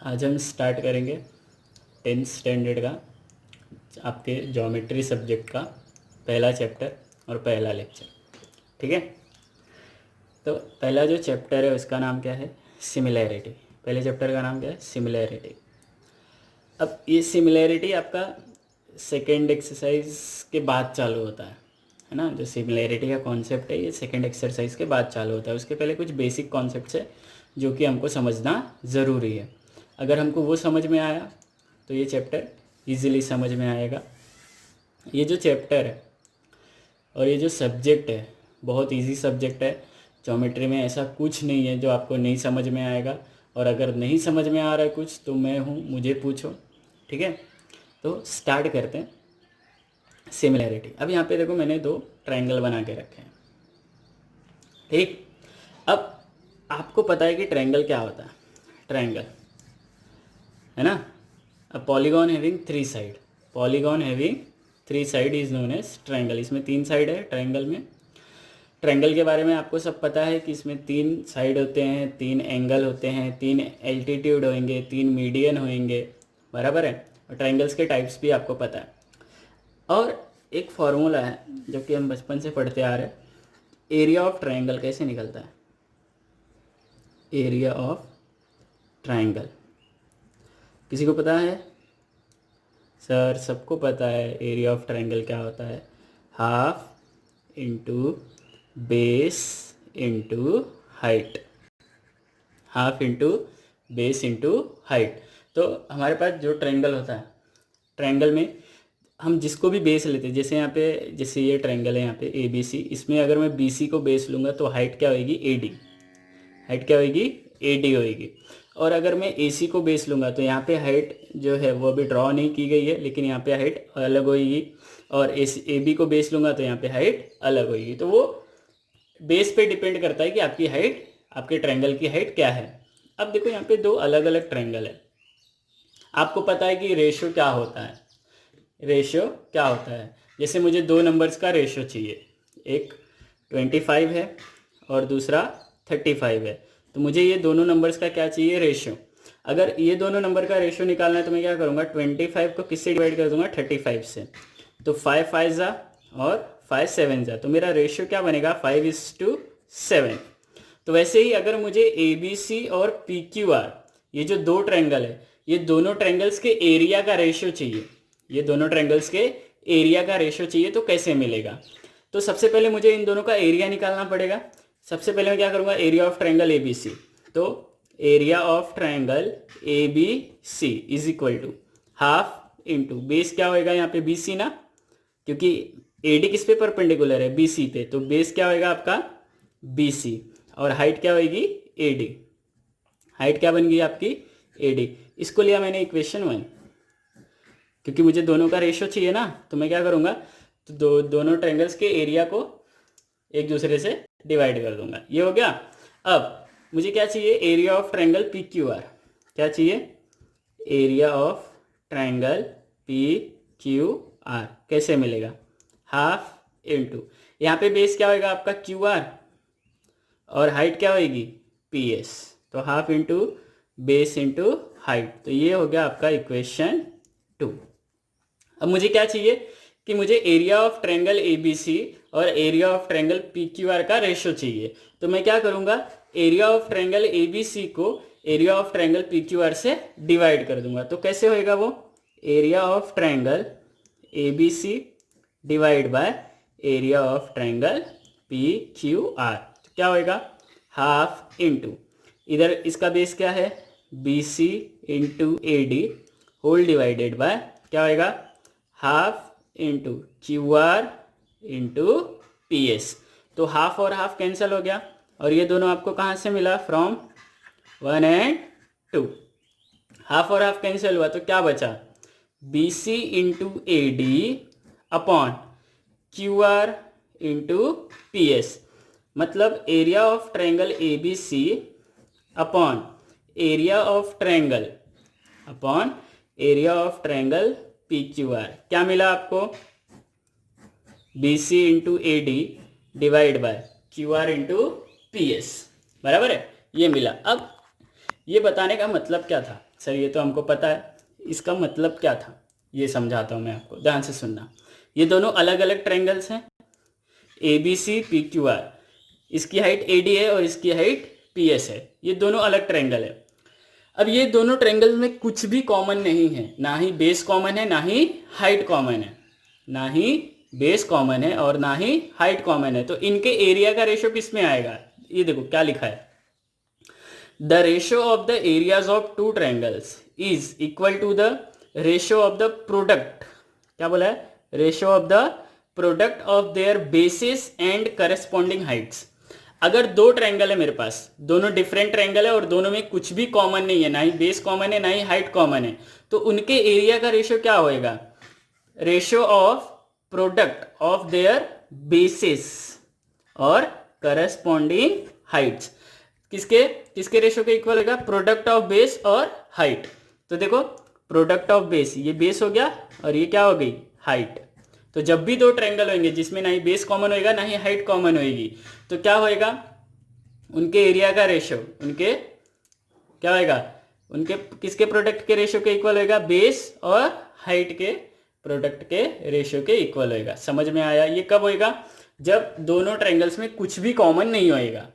आज हम स्टार्ट करेंगे 10th स्टैंडर्ड का आपके ज्योमेट्री सब्जेक्ट का पहला चैप्टर और पहला लेक्चर। ठीक है, तो पहला जो चैप्टर है उसका नाम क्या है? सिमिलैरिटी। पहले चैप्टर का नाम क्या है? सिमिलैरिटी। अब ये सिमिलैरिटी आपका सेकेंड एक्सरसाइज के बाद चालू होता है ना। जो सिमिलैरिटी का कॉन्सेप्ट है ये सेकेंड एक्सरसाइज के बाद चालू होता है। उसके पहले कुछ बेसिक कॉन्सेप्ट्स है जो कि हमको समझना ज़रूरी है। अगर हमको वो समझ में आया तो ये चैप्टर इजीली समझ में आएगा। ये जो चैप्टर है और ये जो सब्जेक्ट है बहुत इजी सब्जेक्ट है। ज्योमेट्री में ऐसा कुछ नहीं है जो आपको नहीं समझ में आएगा, और अगर नहीं समझ में आ रहा है कुछ तो मैं हूँ, मुझे पूछो। ठीक है, तो स्टार्ट करते हैं। सिमिलैरिटी। अब यहाँ पे देखो मैंने दो ट्रायंगल बना के रखे हैं। ठीक, अब आपको पता है कि ट्रायंगल क्या होता है? ट्रायंगल है ना, a polygon having three side. Polygon having three side is known as triangle. इसमें तीन साइड है ट्रायंगल में। ट्रायंगल के बारे में आपको सब पता है कि इसमें तीन साइड होते हैं, तीन एंगल होते हैं, तीन एल्टीट्यूड होंगे, तीन मीडियन होंगे, बराबर है। और ट्रायंगल्स के टाइप्स भी आपको पता है। और एक फार्मूला है जो कि हम बचपन से पढ़ते आ रहे हैं। एरिया ऑफ ट्रायंगल कैसे निकलता है? एरिया ऑफ ट्रायंगल किसी को पता है? सर सबको पता है एरिया ऑफ ट्रायंगल क्या होता है। Half into base into height. Half into base into height. तो हमारे पास जो ट्रायंगल होता है, ट्रायंगल में हम जिसको भी बेस लेते हैं, जैसे यहाँ पे, जैसे ये ट्रायंगल है यहाँ पे ए बी सी, इसमें अगर मैं बी सी को बेस लूँगा तो हाइट क्या होगी? A D. हाइट क्या होगी? ए डी होगी। और अगर मैं ए सी को बेस लूँगा तो यहाँ पे हाइट जो है वो अभी ड्रॉ नहीं की गई है, लेकिन यहाँ पे हाइट अलग होगी। और ए बी को बेस लूँगा तो यहाँ पे हाइट अलग होगी। तो वो बेस पे डिपेंड करता है कि आपकी हाइट, आपके ट्रायंगल की हाइट क्या है। अब देखो यहाँ पे दो अलग अलग ट्रायंगल है। आपको पता है कि रेशियो क्या होता है? रेशियो क्या होता है? जैसे मुझे दो नंबर्स का रेशियो चाहिए, एक 25 है और दूसरा 35 है, तो मुझे ये दोनों नंबर्स का क्या चाहिए? रेशियो। अगर ये दोनों नंबर का रेशियो निकालना है तो मैं क्या करूँगा? 25 को किससे डिवाइड कर दूंगा? 35 से। तो 5 5 जा और 5 7 जा, तो मेरा रेशियो क्या बनेगा? 5:7। तो वैसे ही अगर मुझे ए बी सी और पी क्यू आर, ये जो दो ट्रायंगल है, ये दोनों ट्रायंगल्स के एरिया का रेशियो चाहिए। ये दोनों ट्रायंगल्स के एरिया का रेशियो चाहिए, तो कैसे मिलेगा? तो सबसे पहले मुझे इन दोनों का एरिया निकालना पड़ेगा। सबसे पहले मैं क्या करूँगा? Area of triangle A B C. तो area of triangle A B C is equal to half into base क्या होएगा यहाँ पे? बी सी ना, क्योंकि ए डी किस पे परपेंडिकुलर है? बी सी पे। तो बेस क्या होएगा आपका? B C. और हाइट क्या होएगी? A D. हाइट क्या बन गई आपकी? A D. इसको लिया मैंने इक्वेशन 1, क्योंकि मुझे दोनों का रेशियो चाहिए ना। तो मैं क्या करूँगा? तो दोनों ट्रायंगल्स के एरिया को एक दूसरे से डिवाइड कर दूंगा। ये हो गया। अब मुझे क्या चाहिए? Area of triangle P Q R. क्या चाहिए? Area of triangle P Q are कैसे मिलेगा? हाफ इंटू, यहाँ पे बेस क्या होगा आपका? क्यू आर, और हाइट क्या होगी? P S. तो half into base into height. तो ये हो गया आपका इक्वेशन 2। अब मुझे क्या चाहिए कि मुझे area of triangle A B C और area of triangle P Q R का रेशियो चाहिए। तो मैं क्या करूँगा? Area of triangle A B C को area of triangle P Q R से डिवाइड कर दूंगा। तो कैसे होएगा वो? Area of triangle A B C divide by area of triangle P Q R. तो क्या होएगा? हाफ इंटू, इधर इसका बेस क्या है? B C into A D whole divided by क्या होएगा? Half into Q R into P S. तो हाफ और हाफ कैंसिल हो गया, और ये दोनों आपको कहाँ से मिला? From 1 and 2। हाफ और हाफ कैंसिल हुआ तो क्या बचा? B C into A D upon Q R into P S. मतलब area of triangle A B C upon area of triangle upon area of triangle P Q R. क्या मिला आपको? B C into A D divide by Q R into P S, बराबर है। ये मिला। अब ये बताने का मतलब क्या था सर ये तो हमको पता है, इसका मतलब क्या था ये समझाता हूँ मैं आपको, ध्यान से सुनना। ये दोनों अलग अलग ट्रायंगल्स हैं, A B C P Q R, इसकी हाइट ए डी है और इसकी हाइट पी एस है, ये दोनों अलग ट्रायंगल है। अब ये दोनों ट्रायंगल में कुछ भी कॉमन नहीं है, ना ही बेस कॉमन है, ना ही हाइट कॉमन है, ना ही बेस कॉमन है और ना ही हाइट कॉमन है। तो इनके एरिया का रेशियो किस में आएगा, ये देखो क्या लिखा है, the ratio of the areas of two triangles is equal to the ratio of the product, क्या बोला है, ratio of the product of their bases and corresponding heights. अगर दो ट्रायंगल है मेरे पास, दोनों डिफरेंट ट्रायंगल है और दोनों में कुछ भी कॉमन नहीं है, ना ही बेस कॉमन है ना ही हाइट कॉमन है, तो उनके एरिया का रेशियो क्या होएगा, ratio of product of their basis और करस्पॉन्डिंग हाइट्स। किसके किसके रेशियो के इक्वल होगा, प्रोडक्ट ऑफ बेस और हाइट। तो देखो प्रोडक्ट ऑफ बेस, ये बेस हो गया और ये क्या हो गई, हाइट। तो जब भी दो ट्रायंगल होंगे जिसमें ना ही बेस कॉमन होएगा ना ही हाइट कॉमन होएगी, तो क्या होएगा, उनके एरिया का रेशियो, उनके क्या होएगा, उनके किसके प्रोडक्ट के रेशियो के इक्वल होएगा, बेस और हाइट के प्रोडक्ट के रेशियो के इक्वल होएगा। समझ में आया, ये कब होएगा, जब दोनों ट्रायंगल्स में कुछ भी कॉमन नहीं होएगा,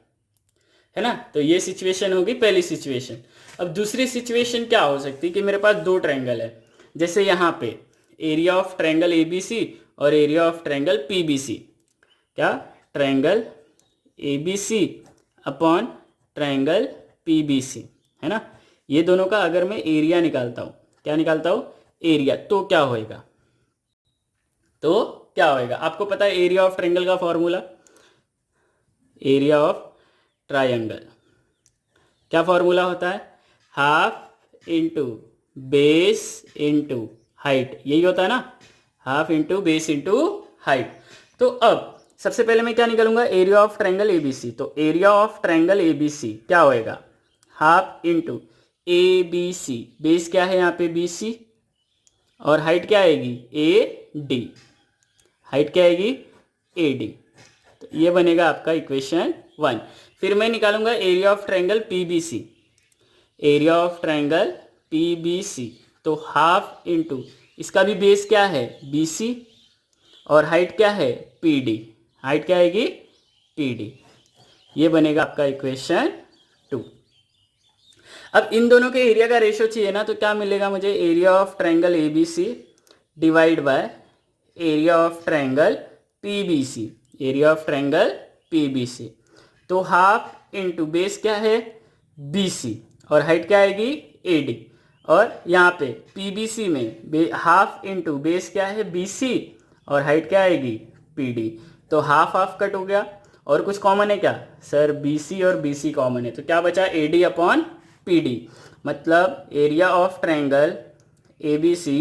है ना। तो ये सिचुएशन होगी पहली सिचुएशन। अब दूसरी सिचुएशन क्या हो सकती है कि मेरे पास दो ट्रायंगल है, जैसे यहाँ पे area of triangle A B C और area of triangle P B C, क्या, triangle A B C upon triangle P B C, है ना। ये दोनों का अगर मैं एरिया निकालता हूँ, क्या निकालता हूँ, एरिया, तो क्या होएगा, तो क्या होएगा, आपको पता है एरिया ऑफ ट्रायंगल का फॉर्मूला, एरिया ऑफ ट्रायंगल क्या फॉर्मूला होता है, half into base into height, यही होता है ना, half into base into height. तो अब सबसे पहले मैं क्या निकालूंगा, एरिया ऑफ ट्रायंगल एबीसी। तो एरिया ऑफ ट्रायंगल एबीसी क्या होएगा, half into A B C, base क्या है यहाँ पे बी सी, और हाइट क्या आएगी ए डी, हाइट क्या आएगी ए डी। तो ये बनेगा आपका इक्वेशन 1। फिर मैं निकालूंगा area of triangle P B C, area of triangle P B C, तो हाफ इंटू इसका भी बेस क्या है बी सी और हाइट क्या है पी डी, हाइट क्या आएगी पी डी। ये बनेगा आपका इक्वेशन 2। अब इन दोनों के एरिया का रेशियो चाहिए ना, तो क्या मिलेगा मुझे, area of triangle A B C divide by area of triangle P B C, area of triangle P B C. तो हाफ इंटू बेस क्या है बी सी और हाइट क्या आएगी ए डी, और यहाँ पे पी बी सी में हाफ इंटू बेस क्या है बी सी और हाइट क्या आएगी पी डी। तो हाफ हाफ कट हो गया और कुछ कॉमन है क्या, सर बी सी और बी सी कॉमन है, तो क्या बचा A D upon P D, मतलब area of triangle A B C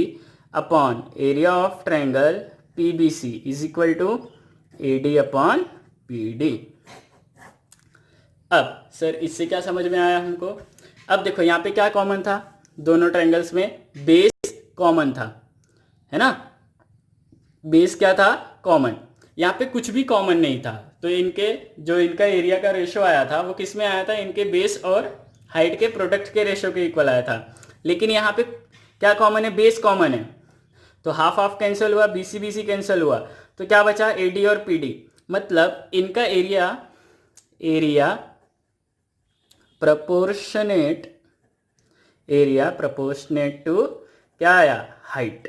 upon area of triangle P B C is equal to A D upon P D. अब sir इससे क्या समझ में आया हमको, अब देखो यहाँ पे क्या कॉमन था, दोनों ट्रायंगल्स में बेस कॉमन था, है ना, बेस क्या था कॉमन, यहाँ पे कुछ भी कॉमन नहीं था। तो इनके जो इनका एरिया का रेशियो आया था वो किस में आया था, इनके बेस और हाइट के प्रोडक्ट के रेशियो के इक्वल आया था। लेकिन यहाँ पे क्या कॉमन है, बेस कॉमन है, तो हाफ हाफ कैंसिल हुआ, बी सी कैंसिल हुआ, तो क्या बचा ए डी और पी डी। मतलब इनका area proportionate, area proportionate to क्या आया हाइट,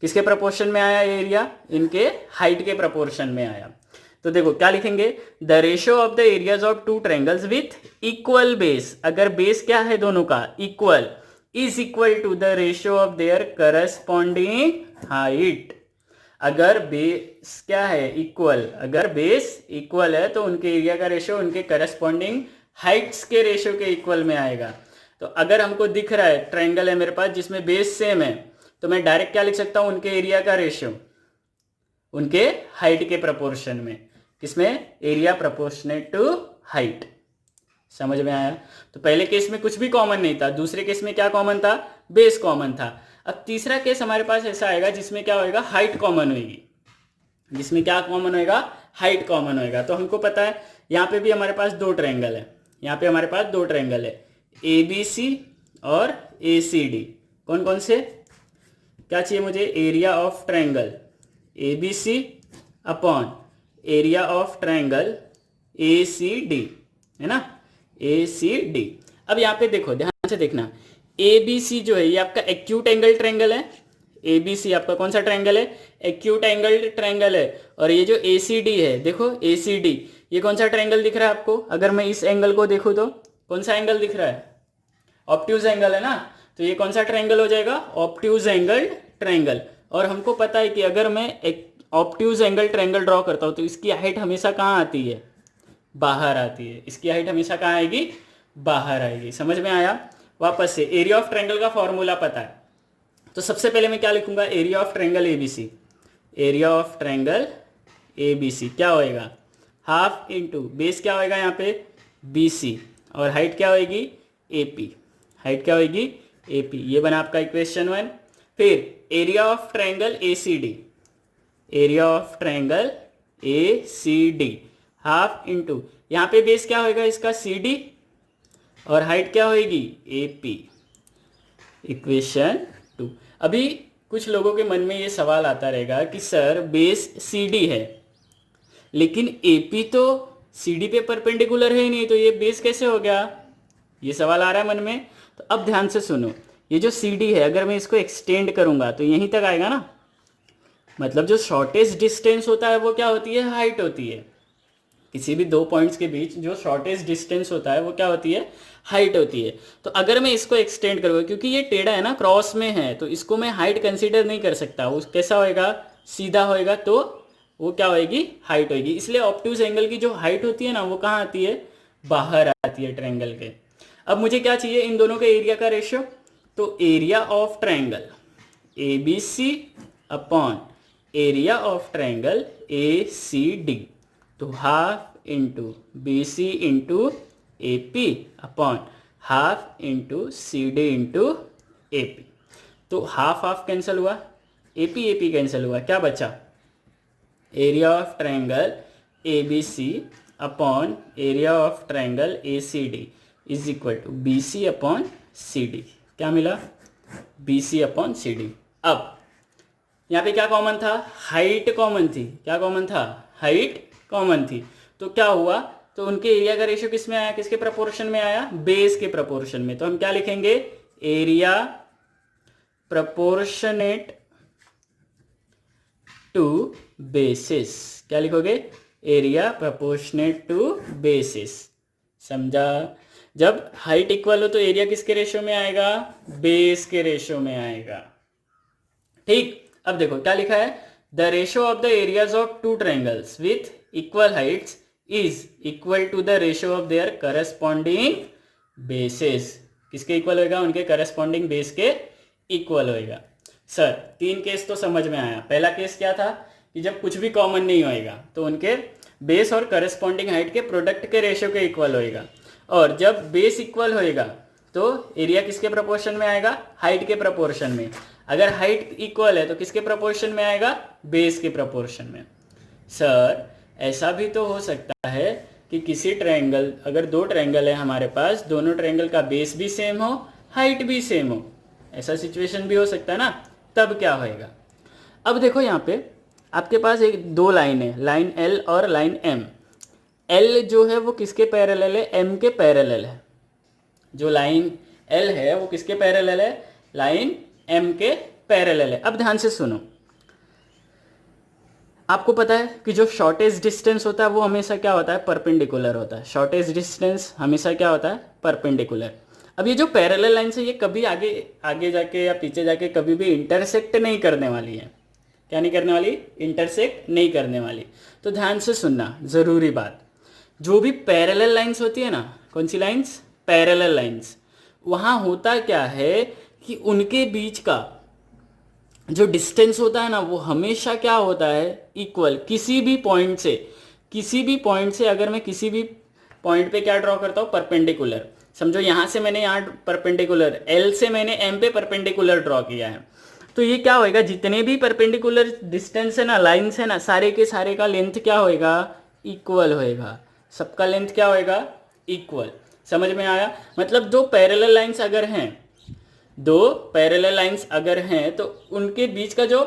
किसके प्रोपोर्शन में आया एरिया, इनके हाइट के प्रोपोर्शन में आया। तो देखो क्या लिखेंगे, the ratio of the areas of two triangles with equal base, अगर बेस क्या है दोनों का equal, is equal to the ratio of their corresponding height. अगर बेस क्या है इक्वल, अगर बेस इक्वल है तो उनके एरिया का रेशियो उनके करस्पॉन्डिंग हाइट्स के रेशियो के इक्वल में आएगा। तो अगर हमको दिख रहा है ट्रायंगल है मेरे पास जिसमें बेस सेम है, तो मैं डायरेक्ट क्या लिख सकता हूं, उनके एरिया का रेशियो उनके हाइट के प्रोपोर्शन में, किसमें, एरिया प्रोपोर्शनेट टू हाइट। समझ में आया। तो पहले केस में कुछ भी कॉमन नहीं था, दूसरे केस में क्या कॉमन था, बेस कॉमन था। अब तीसरा केस हमारे पास ऐसा आएगा जिसमें क्या होएगा, हाइट कॉमन होगी, जिसमें क्या कॉमन होएगा, हाइट कॉमन होएगा। तो हमको पता है यहाँ पे भी हमारे पास दो ट्रायंगल है, यहाँ पे हमारे पास दो ट्रायंगल है ए बी सी और ACD। कौन कौन से, क्या चाहिए मुझे, area of triangle ABC upon area of triangle ACD, है ना, ACD। अब यहाँ पे देखो, ध्यान से देखना, ABC जो है ये आपका एक्यूट एंगल ट्रायंगल है। ABC आपका कौन सा ट्रायंगल है, एक्यूट एंगल ट्रायंगल है। और ये जो ACD है, देखो ACD, ये कौन सा ट्रायंगल दिख रहा है आपको, अगर मैं इस एंगल को देखूँ तो कौन सा एंगल दिख रहा है, ऑब्ट्यूज एंगल है ना, तो ये कौन सा ट्रायंगल हो जाएगा, ऑब्ट्यूज एंगल ट्रायंगल। और हमको पता है कि अगर मैं एक ऑब्ट्यूज एंगल ट्रायंगल ड्रॉ करता हूँ तो इसकी हाइट हमेशा कहाँ आती है, बाहर आती है। इसकी हाइट हमेशा कहाँ आएगी, बाहर आएगी। समझ में आया। वापस से एरिया ऑफ ट्रायंगल का फॉर्मूला पता है, तो सबसे पहले मैं क्या लिखूंगा, area of triangle ABC। Area of triangle ABC क्या होएगा, हाफ इंटू बेस क्या होएगा यहाँ पे BC, और हाइट क्या होएगी AP। हाइट क्या होएगी AP। ये बना आपका इक्वेशन 1। फिर area of triangle ACD, area of triangle ACD half into, यहाँ पे बेस क्या होएगा इसका CD, और हाइट क्या होएगी AP। इक्वेशन 2। अभी कुछ लोगों के मन में ये सवाल आता रहेगा कि सर बेस CD है लेकिन AP तो CD पे परपेंडिकुलर है ही नहीं, तो ये बेस कैसे हो गया, ये सवाल आ रहा है मन में। तो अब ध्यान से सुनो, ये जो CD है अगर मैं इसको एक्सटेंड करूंगा तो यहीं तक आएगा ना, मतलब जो शॉर्टेस्ट डिस्टेंस होता है वो क्या होती है, हाइट होती है। किसी भी दो पॉइंट्स के बीच जो शॉर्टेस्ट डिस्टेंस होता है वो क्या होती है, हाइट होती है। तो अगर मैं इसको एक्सटेंड करूँगा, क्योंकि ये टेढ़ा है ना, क्रॉस में है, तो इसको मैं हाइट कंसीडर नहीं कर सकता। वो कैसा होएगा, सीधा होएगा, तो वो क्या होएगी, हाइट होएगी। इसलिए ऑब्ट्यूज एंगल की जो हाइट होती है ना वो कहाँ आती है, बाहर आती है ट्रायंगल के। अब मुझे क्या चाहिए, इन दोनों के एरिया का रेशियो। तो area of triangle ABC upon area of triangle ACD, तो half into BC into AP upon half into CD into AP। तो हाफ हाफ कैंसिल हुआ, AP AP कैंसिल हुआ, क्या बचा, area of triangle ABC upon area of triangle ACD is equal to BC upon CD। क्या मिला, BC upon CD। अब यहाँ पे क्या कॉमन था, हाइट कॉमन थी। क्या कॉमन था, हाइट कॉमन थी। तो क्या हुआ, तो उनके एरिया का रेशियो किस में आया, किसके प्रपोर्शन में आया, बेस के प्रपोर्शन में। तो हम क्या लिखेंगे, एरिया प्रपोर्शनेट टू बेसिस। क्या लिखोगे, एरिया प्रपोर्शनेट टू बेसिस। समझा। जब हाइट इक्वल हो तो एरिया किसके रेशियो में आएगा, बेस के रेशियो में आएगा। ठीक। अब देखो क्या लिखा है, the ratio of the areas of two triangles with equal heights is equal to the ratio of their corresponding bases. किसके इक्वल होएगा, उनके करस्पॉन्डिंग बेस के इक्वल होएगा। सर 3 केस तो समझ में आया। पहला केस क्या था कि जब कुछ भी कॉमन नहीं होएगा तो उनके बेस और करस्पॉन्डिंग हाइट के प्रोडक्ट के रेशियो के इक्वल होएगा, और जब बेस इक्वल होएगा तो एरिया किसके प्रपोर्शन में आएगा, हाइट के प्रपोर्शन में। अगर हाइट इक्वल है तो किसके प्रपोर्शन में आएगा, बेस के प्रपोर्शन में। सर ऐसा भी तो हो सकता है कि किसी ट्रायंगल, अगर 2 ट्रायंगल है हमारे पास, दोनों ट्रायंगल का बेस भी सेम हो, हाइट भी सेम हो, ऐसा सिचुएशन भी हो सकता है ना। तब क्या होएगा, अब देखो यहाँ पे आपके पास एक 2 लाइन है, लाइन L और लाइन M। L जो है वो किसके पैरेलल है, M के पैरेलल है। जो लाइन L है वो किसके पैरेलल है, लाइन M के पैरेलल है। अब ध्यान से सुनो, आपको पता है कि जो शॉर्टेस्ट डिस्टेंस होता है वो हमेशा क्या होता है, परपेंडिकुलर होता है। शॉर्टेस्ट डिस्टेंस हमेशा क्या होता है, परपेंडिकुलर। अब ये जो पैरेलल लाइन्स है ये कभी आगे आगे जाके या पीछे जाके कभी भी इंटरसेक्ट नहीं करने वाली है। क्या नहीं करने वाली, इंटरसेक्ट नहीं करने वाली। तो ध्यान से सुनना, ज़रूरी बात, जो भी पैरेलल लाइन्स होती है ना, कौन सी लाइन्स, पैरेलल लाइन्स, वहाँ होता क्या है कि उनके बीच का जो डिस्टेंस होता है ना वो हमेशा क्या होता है, इक्वल। किसी भी पॉइंट से अगर मैं किसी भी पॉइंट पे क्या ड्रॉ करता हूँ, परपेंडिकुलर। समझो यहाँ से मैंने यहाँ परपेंडिकुलर, L से मैंने M पे परपेंडिकुलर ड्रॉ किया है, तो ये क्या होएगा, जितने भी परपेंडिकुलर डिस्टेंस है ना, लाइन्स है ना, सारे के सारे का लेंथ क्या होएगा, इक्वल होएगा। सबका लेंथ क्या होएगा, इक्वल। समझ में आया। मतलब दो पैरेलल लाइन्स अगर हैं दो पैरेलल लाइंस अगर हैं तो उनके बीच का जो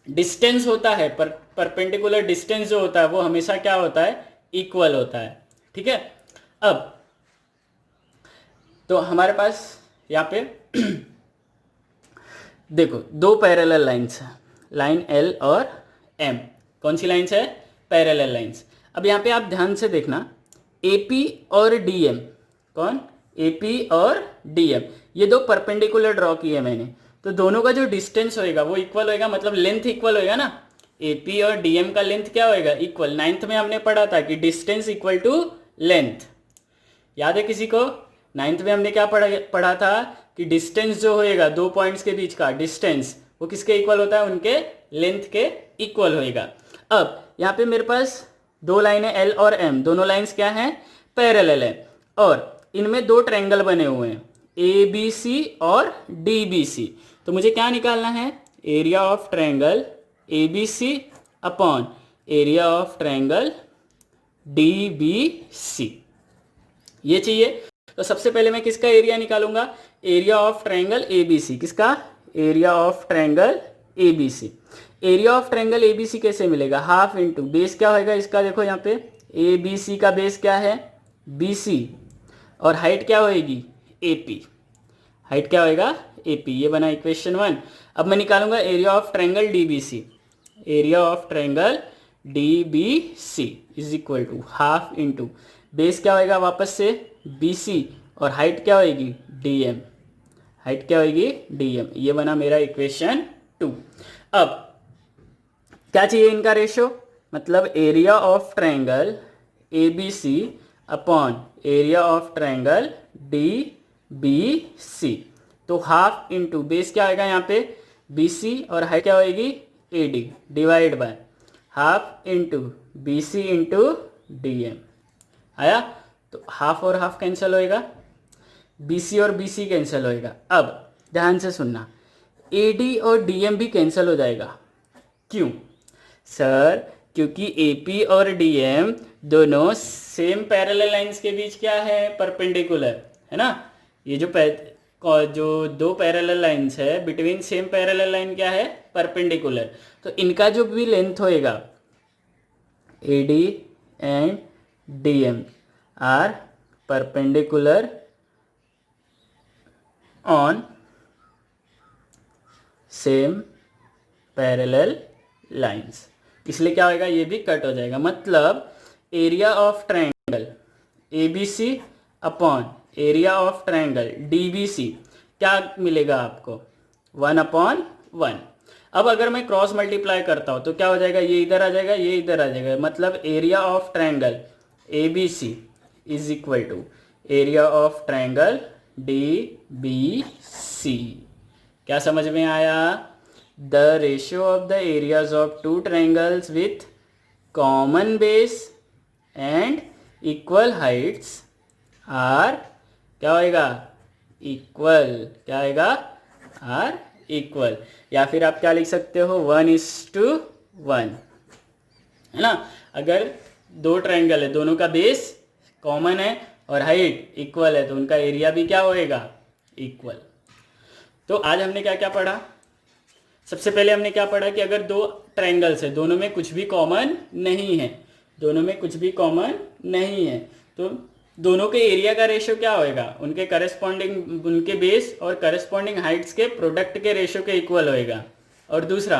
डिस्टेंस होता है, परपेंडिकुलर डिस्टेंस जो होता है वो हमेशा क्या होता है, इक्वल होता है। ठीक है, अब तो हमारे पास यहाँ पे देखो दो पैरेलल लाइंस हैं, लाइन एल और एम। कौन सी लाइंस है, पैरेलल लाइंस। अब यहाँ पे आप ध्यान से देखना, एपी और डीएम, कौन, एपी और डीएम, ये दो परपेंडिकुलर ड्रॉ किए मैंने, तो दोनों का जो डिस्टेंस होएगा वो इक्वल होएगा, मतलब लेंथ इक्वल होएगा ना। एपी और डीएम का लेंथ क्या होएगा, इक्वल। नाइन्थ में हमने पढ़ा था कि डिस्टेंस इक्वल टू लेंथ, याद है किसी को? नाइन्थ में हमने क्या पढ़ा था कि डिस्टेंस जो होएगा दो पॉइंट्स के बीच का डिस्टेंस वो किसके इक्वल होता है, उनके लेंथ के इक्वल होएगा। अब यहाँ पे मेरे पास दो लाइनें एल और एम, दोनों लाइंस क्या हैं, पैरेलल है, और इनमें दो ट्रायंगल बने हुए हैं, ए बी सी और डी बी सी। तो मुझे क्या निकालना है, area of triangle A B C upon area of triangle D B C, ये चाहिए। तो सबसे पहले मैं किसका एरिया निकालूंगा, area of triangle A B C. किसका, area of triangle A B C. Area of triangle A B C कैसे मिलेगा, हाफ इंटू बेस क्या होएगा इसका, देखो यहाँ पे ए बी सी का बेस क्या है, बी सी, और हाइट क्या होएगी, ए पी, हाइट क्या होएगा, ए पी। ये बना इक्वेशन 1। अब मैं निकालूंगा area of triangle D B C. Area of triangle D B C is equal to half into base क्या होएगा वापस से बी सी, और हाइट क्या होएगी, डी एम, हाइट क्या होएगी, डी एम। ये बना मेरा इक्वेशन 2। अब क्या चाहिए इनका रेशो, मतलब area of triangle A B C upon area of triangle D B C. तो हाफ इंटू बेस क्या आएगा यहाँ पे बी सी, और हाइट क्या होएगी A D, divide by half into B C into D M. आया, तो हाफ और हाफ कैंसिल होएगा, बी सी और बी सी कैंसिल होएगा। अब ध्यान से सुनना, ए डी और डी एम भी कैंसिल हो जाएगा। क्यों सर, क्योंकि ए पी और डी एम दोनों सेम पैरेलल लाइंस के बीच क्या है, परपेंडिकुलर है ना। ये जो दो पैरेलल लाइंस है बिटवीन सेम पैरेलल लाइन क्या है, परपेंडिकुलर। तो इनका जो भी लेंथ होएगा A D and D M are perpendicular on same parallel lines, इसलिए क्या होएगा, ये भी कट हो जाएगा। मतलब area of triangle A B C upon area of triangle D B C क्या मिलेगा आपको, 1/1। अब अगर मैं क्रॉस मल्टीप्लाई करता हूँ तो क्या हो जाएगा, ये इधर आ जाएगा, ये इधर आ जाएगा, मतलब area of triangle A B C is equal to area of triangle D B C. क्या समझ में आया, the ratio of the areas of two triangles with common base and equal heights are क्या होएगा, इक्वल, क्या आएगा, are equal. या फिर आप क्या लिख सकते हो, 1:1, है ना। अगर दो ट्रायंगल है, दोनों का बेस कॉमन है और हाइट इक्वल है, तो उनका एरिया भी क्या होएगा, इक्वल। तो आज हमने क्या क्या पढ़ा, सबसे पहले हमने क्या पढ़ा कि अगर दो ट्रायंगल्स है, दोनों में कुछ भी कॉमन नहीं है, दोनों में कुछ भी कॉमन नहीं है, तो दोनों के एरिया का रेशियो क्या होएगा, उनके करस्पॉन्डिंग, उनके बेस और करस्पॉन्डिंग हाइट्स के प्रोडक्ट के रेशियो के इक्वल होएगा। और दूसरा,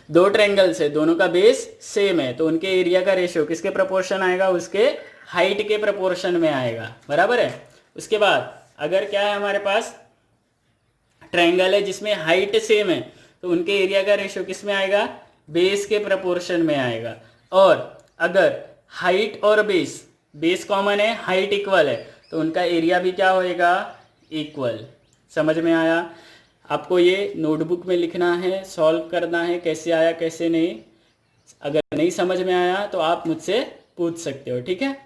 दो ट्रायंगल्स है, दोनों का बेस सेम है, तो उनके एरिया का रेशियो किसके प्रपोर्शन आएगा, उसके हाइट के प्रपोर्शन में आएगा, बराबर है। उसके बाद अगर क्या है हमारे पास ट्रायंगल है जिसमें हाइट सेम है, तो उनके एरिया का रेशियो किस में आएगा, बेस के प्रपोर्शन में आएगा। और अगर हाइट और बेस कॉमन है, हाइट इक्वल है, तो उनका एरिया भी क्या होएगा, इक्वल। समझ में आया। आपको ये नोटबुक में लिखना है, सॉल्व करना है, कैसे आया कैसे नहीं। अगर नहीं समझ में आया तो आप मुझसे पूछ सकते हो, ठीक है।